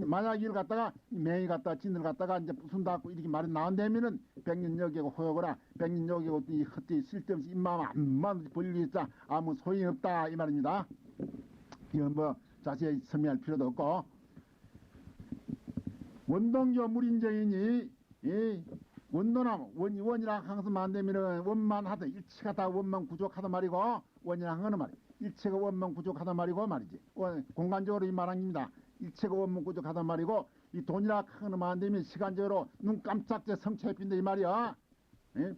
만약 이를 갖다가 맹이 갖다가 진을 갖다가 이제 부순다고 이렇게 말이 나온다면은 백년여기고 호역거라 백년여기고 이 헛되이 쓸데없이 입만 암만 벌리고 있자 아무 소용이 없다 이 말입니다. 이건 뭐 자세히 설명할 필요도 없고 원동교 물인정이니 원도나 원이랑 항상 안 되면은 원만 하다 일체가 다 원만 구족하다 말이고 원이랑 하는 말이 일체가 원만 구족하다 말이고 말이지 공간적으로 이 말합니다. 일체가 원만 구족하다 말이고 이 돈이라 하는 안 되면 시간적으로 눈 깜짝째 성취해빈다 이 말이야. 예?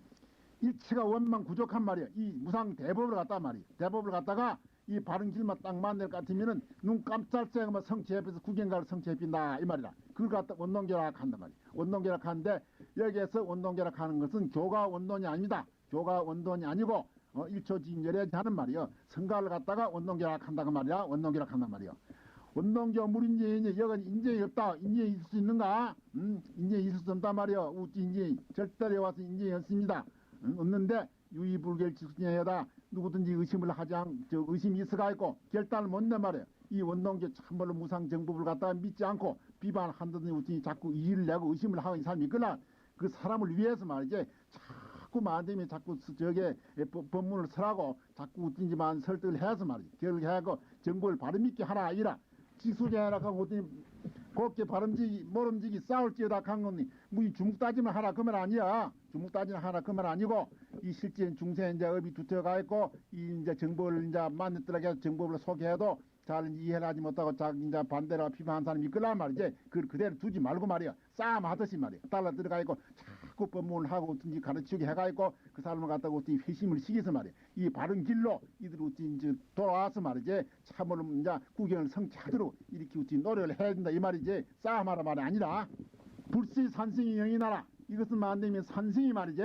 일체가 원만 구족한 말이야. 이 무상 대법을 갖다 말이야. 대법을 갖다가 이 바른 길만 딱 만들 것 같으면은 눈 깜짝새 뭐 성취해서 구경가를 성취해빈다 이 말이라. 그걸 갖다 원동결학 한단 말이야. 원동결학 하는데 여기에서 원동결학 하는 것은 교가 원론이 아닙니다. 교가 원론이 아니고 일초진열에 하는 말이요. 성가를 갖다가 원동결학 한다고 말이야. 원동결학 한단 말이야. 원동교 물인재이니 여건 인재이 없다. 인재이 있을 수 있는가? 인재이 있을 수 없단 말이야. 우찌 인재이 절대로 와서 인재이 없습니다. 없는데 유의불결 직수냐에다 누구든지 의심을 하지 의심이 있어가 있고 결단을 못 내 말이에요. 이 원동교 참말로 무상 정법을 갖다가 믿지 않고 비판한다든지 우찌 자꾸 이의를 내고 의심을 하고 있는 사람이 있거나 그 사람을 위해서 말이지 자꾸 만되면 자꾸 저게 법문을 설하고 자꾸 우찌지만 설득을 해서 말이지 결국해고 정보를 바로 믿게 하라 이라 지수자라 하고 어떤 곱게 바람지기 모름지기 싸울지어다 한 거니 뭐 중국 따지면 하라 그 말 아니야. 중국 따지면 하라 그 말 아니고 이 실제 중세 이제 업이 두터가 있고 이 이제 정보를 이제 만들더라도 정보를 소개해도 잘 이해를 하지 못하고 자기 이제 반대로 비판한 사람이 있거란 말이지. 그걸 그대로 두지 말고 말이야. 싸움 하듯이 말이야. 달라 들어가 있고 자꾸 법문을 하고 어떤지 가르치게 해가 있고 그 사람을 갖다가 어떻게 회심을 시켜서 말이야. 이 바른 길로 이들 어찌 이제 돌아와서 말이지. 참으로 이제 구경을 성취하도록 이렇게 어찌 노력을 해야 된다 이 말이지. 싸움하라 말이 아니라 불시 산승이 영이 나라. 이것은 안 되면 산승이 말이지.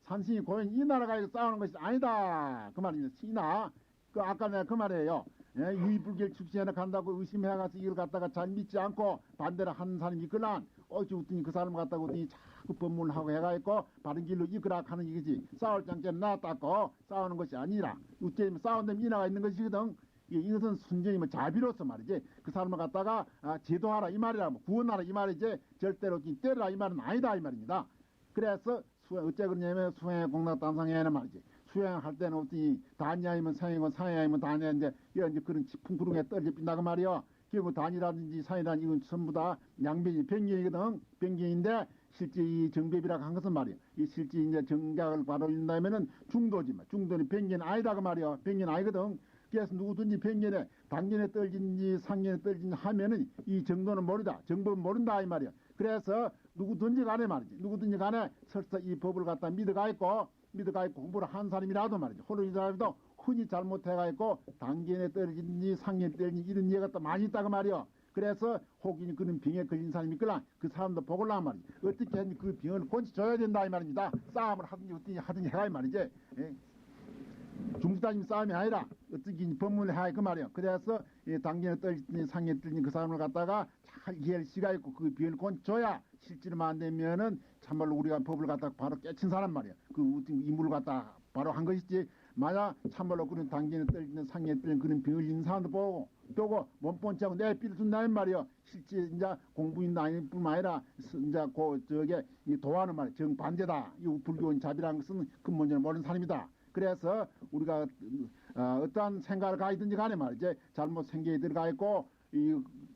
산승이 고연 이 나라가 싸우는 것이 아니다. 그 말입니다. 시나 그 아까 내가 그 말이에요. 예, 유의불결 축제에 간다고 의심해가서 이걸 갖다가 잘 믿지 않고 반대로 하는 사람이 있거나 어찌 웃더니 그 사람을 갖다가 웃더니 자꾸 법문을 하고 해가 있고 바른 길로 이끌어 가는 이거지. 싸울 장께 놔닦고 싸우는 것이 아니라 어째면 싸운다면 인하가 있는 것이거든. 이것은 순전히 뭐 자비로서 말이지. 그 사람을 갖다가 제도하라 이 말이라 뭐 구원하라 이 말이지. 절대로 때려라 이 말은 아니다 이 말입니다. 그래서 어째 그러냐면 수행의 공락 단상에는 말이지. 수행할 때는 어떻게 단야이면 상이고 상야이면 단야인데 이제 그런 풍구릉에 떨어져 빈다고 말이요. 결국 단이라든지 상이라든지 이건 전부 다 양변이 변경이거든. 변경인데 실제 이 정법이라고 한 것은 말이야. 이 실제 이제 정각을 바로 인다면은 중도지만 중도는 변경 아니다 그 말이야. 변경 아니거든. 그래서 누구든지 변경에 단견에 떨진지 상견에 떨진지 하면은 이 정도는 모르다. 정법은 모른다 이 말이야. 그래서 누구든지 간에 말이지. 누구든지 간에 설사 이 법을 갖다 믿어가 있고 공부를 한 사람이라도 말이죠. 호론이라도 흔히 잘못해가 있고 단견에 떨어진지 상견에 떨어진지 이런 얘기가 또 많이 있다고 말이요. 그래서 혹이 그런 병에 걸린 사람이 있거나 그 사람도 보고라 말이지. 어떻게 하든지 그 병을 고쳐줘야 된다 이 말입니다. 싸움을 하든지 어떻게 하든지 해가 이 말이지. 예. 중국 따지면 싸움이 아니라 어떻게 법문을 해야 그 말이요. 그래서 단견에 떨어진지 상견에 떨어진지 그 사람을 갖다가 잘 이해할 시가 있고 그 병을 고쳐야 실제로만 안 되면은 참말로 우리가 법을 갖다가 바로 깨친 사람 말이야. 그 임무를 갖다 바로 한 것이지. 만약 참말로 그런 단견에 떨어지는 상견에 떨어지는 그런 병을 있는 사람도 보고 또고 몸본체하고 내 삐를 준다는 말이요. 실제 이제 공부인도 아니뿐만 아니라 이제 저게 도하는 말 정반대다. 이 불교인 자비라는 것은 근본적으로 모르는 사람이다. 그래서 우리가 어떠한 생각을 가지든지 간에 말이지 잘못 생각이 들어가 있고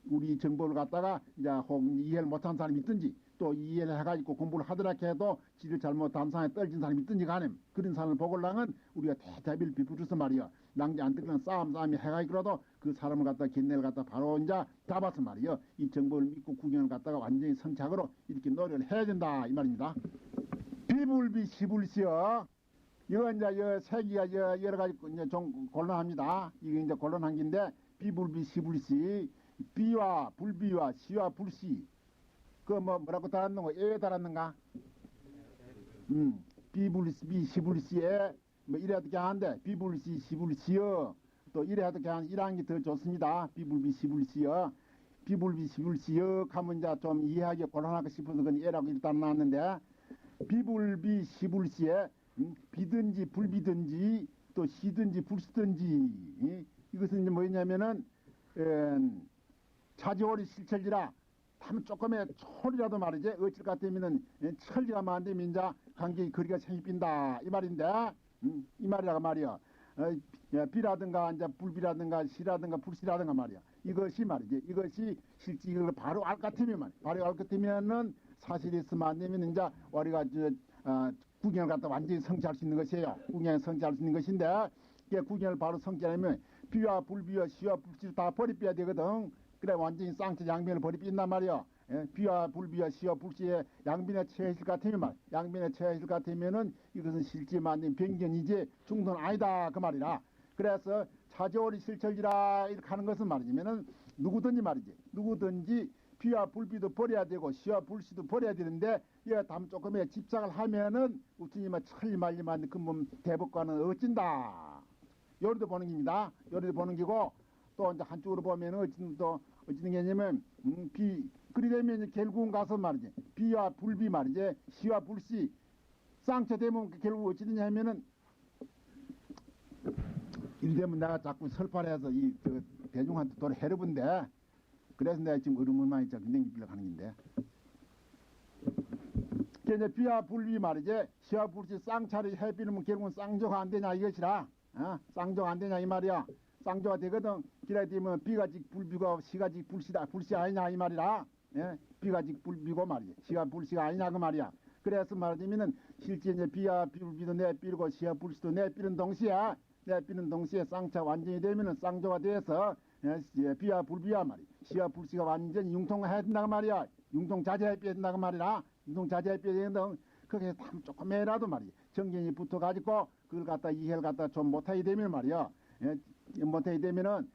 우리 정보를 갖다가 이제 혹 이해를 못한 사람이 있든지 또 이해를 해가지고 공부를 하더라 해도 지를 잘못 단상에 떨어진 사람이 있든지 간에 그런 사람을 보고랑은 우리가 대자비를 베풀어서 말이야. 낭지 안 뜨거나 싸움이 해가지고라도 그 사람을 갖다가 견내를 갖다가 바로 이제 잡아서 말이야. 이 정보를 믿고 구경을 갖다가 완전히 성착으로 이렇게 노력을 해야 된다 이 말입니다. 비불비 시불시여. 이거 이제 세기가 여러 가지 이제 좀 곤란합니다. 이게 이제 곤란한 긴데 비불비 시불시 비와 불비와 시와 불시 그 뭐라고 달았는 거 에 달았는가? 비불시 시불시에 뭐 이래 어떻게 하는데 비불시 시불시여 또 이래 어떻게 하는 이런 게 더 좋습니다. 비불비 시불시여 비불비 시불시여 하면 이제 좀 이해하기 곤란하고 싶어서 그건 에라고 일단 나왔는데 비불비 시불시에 비든지 불비든지 또 시든지 불시든지 이것은 이제 뭐냐면은 차지오리 실철지라 다만 조금의 초리라도 말이지 어찔 것 같으면은 철리가 만되면 이제 관계 거리가 생긴다 이 말인데 이 말이라고 말이야. 비라든가 이제 불비라든가 시라든가 불시라든가 말이야. 이것이 말이지. 이것이 실제 이걸 바로 알 것 같으면 말이야. 바로 알 것 같으면은 사실이 있으면 안 되면 이제 우리가 구경을 갖다 완전히 성취할 수 있는 것이에요. 구경을 성취할 수 있는 것인데 이게 구경을 바로 성취하려면 비와 불비와 시와 불시를 다 버리빼야 되거든. 그래 완전히 쌍체 양변을 버리뺀단 말이야. 비와 불비와 시와 불시에 양변에 처해있을 것 같으면 말 양변에 처해있을 것 같으면은 이것은 실제 만든 변견이지 중도는 아니다 그 말이라. 그래서 차저오리 실철지라 이렇게 하는 것은 말이지면은 누구든지 말이지 누구든지 비와 불비도 버려야 되고 시와 불시도 버려야 되는데 이거 담 조금에 집착을 하면은 우치니만 천리 말리만 근본 대법과는 어찐다. 요리도 보는 겁니다. 요리도 보는 기고 또 이제 한쪽으로 보면은 어찌는 게냐면 그리 되면 결국은 가서 말이지 비와 불비 말이지 시와 불시 쌍처되면 결국 어찌 되냐 하면은 이리 되면 내가 자꾸 설파해서 대중한테 돈 해로운데 그래서 내가 지금 얼음을 많이 냉기빌려 가는 건데 이제 비와 불비 말이지 시와 불시 쌍차를 해비면 결국은 쌍조가 안 되냐 이것이라 쌍조가 안 되냐 이 말이야. 쌍조가 되거든. 기라야 되면 비가 직 불비고 시가 직 불시다. 불시 아니냐 이 말이라. 비가 직 불비고 말이야. 시가 불시가 아니냐 그 말이야. 그래서 말하자면은 실제 이제 비와 불비도 내비고 시와 불시도 내비는 동시에 쌍차 완전히 되면은 쌍조가 돼서 비와 불비와 말이야. 시와 불시가 완전히 융통해야 된다고 말이야. 융통자제해야 된다고 말이라. 융통자제해야 된다. 그게 참 조금이라도 말이야. 정견이 붙어가지고 그걸 갖다 이해를 갖다 좀 못하게 되면 말이야. 못하게 되면은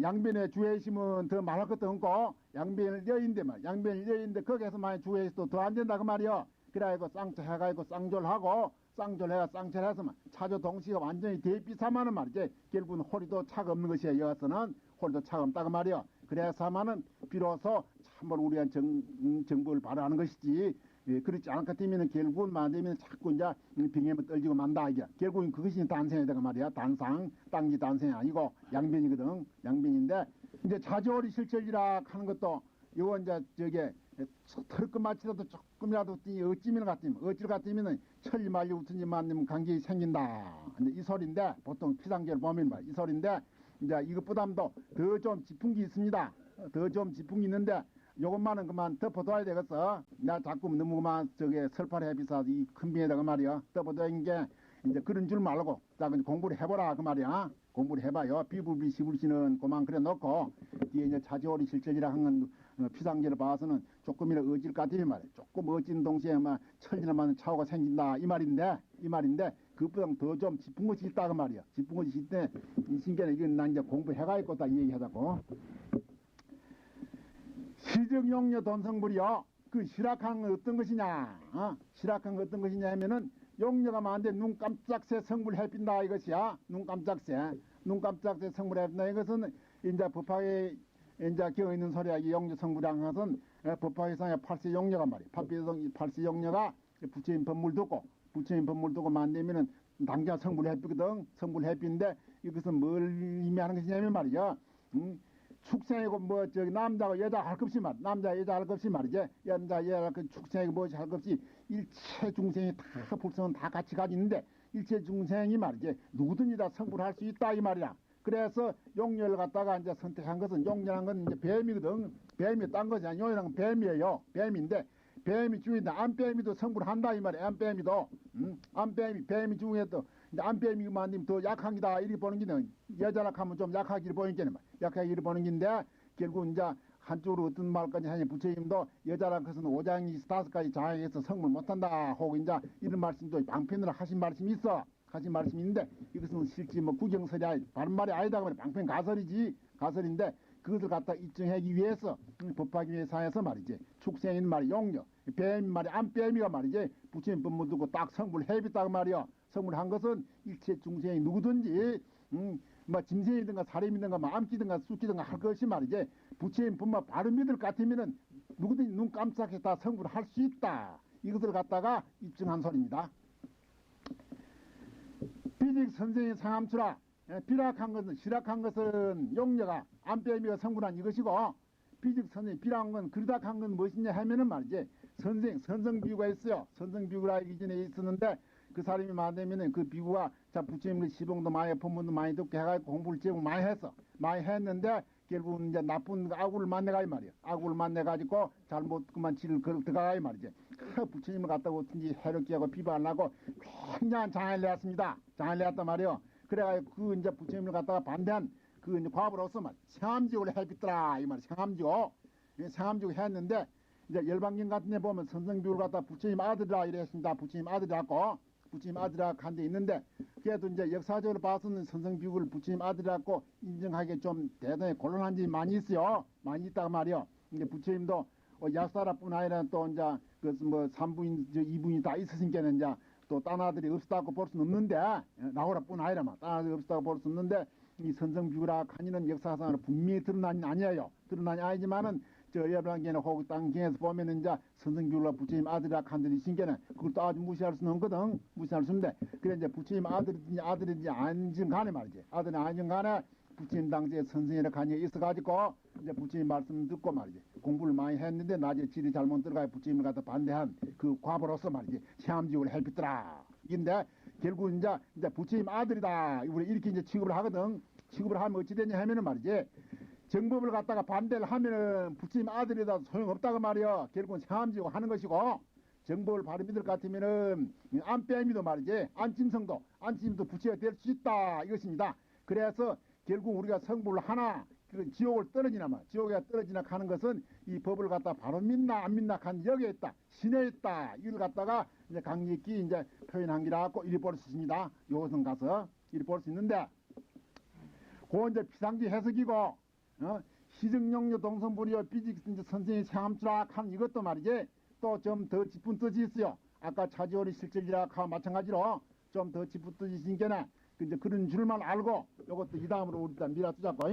양변에 주의심은 더 말할 것도 없고 양변을 여인데 말 양변을 여인데 거기에서 많이 주의해서 더 안 된다고 말이야. 그래가지고 쌍차 해가지고 쌍조를 하고 쌍조를 해가 쌍차를 해서만 차조 동시가 완전히 대비사만은 말이지 결국은 허리도 차가 없는 것이야. 여기서는 허리도 차가 없다고 말이야. 그래서만은 비로소 참으로 우리한 정보를 바라하는 것이지. 그렇지 않을 것 같으면 결국은 만되면 자꾸 이제 빙에만 떨지고 만다 이게 결국은 그것이 단생이다가 말이야. 단상 땅지 단생이 아니고 양변이거든. 양변인데 이제 자조리 실철이라 하는 것도 요거 이제 저게 털끝 맞추라도 조금이라도 어찌면 같으면 천리 말리 우튼지 만되면 관계가 생긴다. 이제 이 소리인데 보통 피상계를 보면 말 이 소리인데 이제 이것보다도 더 좀 짚은 게 있습니다. 더 좀 짚은 게 있는데. 요것만은 그만 덮어둬야 되겠어. 나 자꾸 너무 그만 설파를 해비사 이 큰 병에다가 말이야. 덮어둬야 게 이제 그런 줄 말고 자 공부를 해보라 그 말이야. 공부를 해봐요. 비불비 시불시는 그만 그래 놓고 뒤에 이제 차지오리 실전이라 한건 피상계를 봐서는 조금이라도 어질 것 같으면 말이야. 조금 어진 동시에 막 천리나만 차오가 생긴다 이 말인데 그보다 더 좀 짚은 것이 있다 그 말이야. 짚은 것이 있대. 이 신기하네. 이건 난 이제 공부해가지고 다 얘기하자고. 시정용녀 돈성불이요. 그 실학한 건 어떤 것이냐? 실학한 건 어떤 것이냐 하면은 용녀가 많은데 눈 깜짝새 성불 해빈다 이것이야. 눈 깜짝새 성불 해빈다 이것은 이제 법화에 이제 기어 있는 소리야. 이 용녀 성불이란 것은 법화에상의 8세 용녀가 말이야. 8세 용녀가 부처님 법물 두고 만들면은 당장 성불 해비거든. 성불 해비인데 이것은 뭘 의미하는 것이냐면 말이야. 축생이고 남자고 여자 할 것 없이 남자 여자 할 것 없이 말이지. 남자 여자 그 축생이고 뭐지 할 것 없이 일체 중생이 다 불성은 다 같이 가지는데 일체 중생이 말이지 누구든지 다 성불할 수 있다 이 말이야. 그래서 용녀를 갖다가 이제 선택한 것은 용녀란 건 이제 뱀이거든. 뱀이 딴 것이 아니야. 용녀란 건 뱀이에요. 뱀인데 뱀이 중인데 안뱀이도 성불한다 이 말이야. 안뱀이도 뱀이 중에도 안뱀이 만들면 더 약한 기다 이렇게 보는 기는 여자라 하면 좀 약하기를 보이는 게는 약하기를 보는 긴데 결국 이제 한쪽으로 어떤 말까지 하냐 부처님도 여자라 것은 5장이 5가지 장애에서 성불 못한다 하고 이제 이런 말씀도 방편으로 하신 말씀이 있어. 하신 말씀이 있는데 이것은 실제 뭐 구경설이 바른 말이 아니다 그래. 방편 가설인데 그것을 갖다 입증하기 위해서 법화기 위해서 말이지 축생인 말이 용녀 뱀 말이 안뱀이가 말이지 부처님 법문 두고 딱 성불 해비다고 말이야. 성불한 것은 일체 중생이 누구든지 뭐 짐승이든가 사람이든가 뭐 암기든가 쑥기든가 할 것이 말이지 부처님 법만 바로 믿을 것 같으면은 누구든지 눈 깜짝해 다 성불할 수 있다. 이것을 갖다가 입증한 소리입니다. 비직 선생의 상암추라 실학한 것은 용녀가 안뱀이가 성불한 이것이고 비즉 선생 비라는 건 그러다 한 건 무엇이냐 하면은 말이지 선성비구가 있어요. 선성비구라 이전에 있었는데 그 사람이 만들면은 그 비구가 자 부처님의 시봉도 많이 법문도 많이 듣고 해가지고 공부를 제법 많이 했어. 많이 했는데 결국 이제 나쁜 악우를 만나가 이 말이야. 악우를 만나가지고 잘못 그만 지를 들어가 이 말이지. 그 부처님을 갖다가 어떤지 해롭게 하고 비방하고 굉장한 장애를 내었습니다. 장애를 내었단 말이요. 그래가지고 그 이제 부처님을 갖다가 반대한 그 이제 과부로서 말 생암지옥을 해비더라 이 말이야. 생암지옥. 생암지옥 했는데 이제 열방경 같은 데 보면 선성비를 갖다 부처님 아들이라 이랬습니다. 부처님 아들이라고 부처님 아들이라 한 데 있는데 그래도 이제 역사적으로 봐서는 선성비구를 부처님 아들이라고 인정하기 좀 대단히 곤란한 점이 많이 있어요. 많이 있다고 말이요. 근데 부처님도 약사라뿐 아니라 또 이제 그 뭐 3부인, 2부인이 다 있으신께는 이제 또 딴 아들이 없다고 볼 수는 없는데 나오라뿐 아니라 딴 아들이 없다고 볼 수 없는데 이 선성비구라 하니는 역사상으로 분명히 드러난 아니에요. 드러난 아니지만은 저 여러분께는 혹 땅경에서 보면은 이제 선성비구라 부처님 아들이라 한들이 신께는 그걸 또 아주 무시할 수는 없거든. 무시할 수 없는데 그래 이제 부처님 아들인지 아닌지 간에 말이지. 아들이 아닌지 간에 부처님 당시에 선생이라 간이 있어가지고 이제 부처님 말씀 듣고 말이지. 공부를 많이 했는데 낮에 질이 잘못 들어가 부처님을 갖다 반대한 그 과보로서 말이지. 시암지옥을 헬pis더라. 근데 결국 이제 부처님 아들이다. 우리 이렇게 이제 취급을 하거든. 취급을 하면 어찌 되냐 하면은 말이지. 정법을 갖다가 반대를 하면은 부처님 아들이다 소용없다고 말이야. 결국은 시암지옥 하는 것이고 정법을 바로 믿을 것 같으면은 안빼미도 말이지. 안침성도 부처가 될 수 있다. 이것입니다. 그래서 결국 우리가 성불을 하나 지옥을 떨어지나 말 지옥에 떨어지나 하는 것은 이 법을 갖다 바로 믿나 안 믿나 한 여기에 있다 신에 있다 이걸 갖다가 이제 강력히 이제 표현한 기라고 이리 볼 수 있습니다. 요것은 가서 이리 볼 수 있는데 그 이제 비상지 해석이고 시정용료 동성불이요 비직 선생의 생암주라 하는 이것도 말이지 또 좀 더 짚은 뜻이 있어요. 아까 차지오리 실질이라 하고 마찬가지로 좀 더 짚은 뜻이 있으니까 이제 그런 줄만 알고 이것도 이 다음으로 우리 밀어두자고.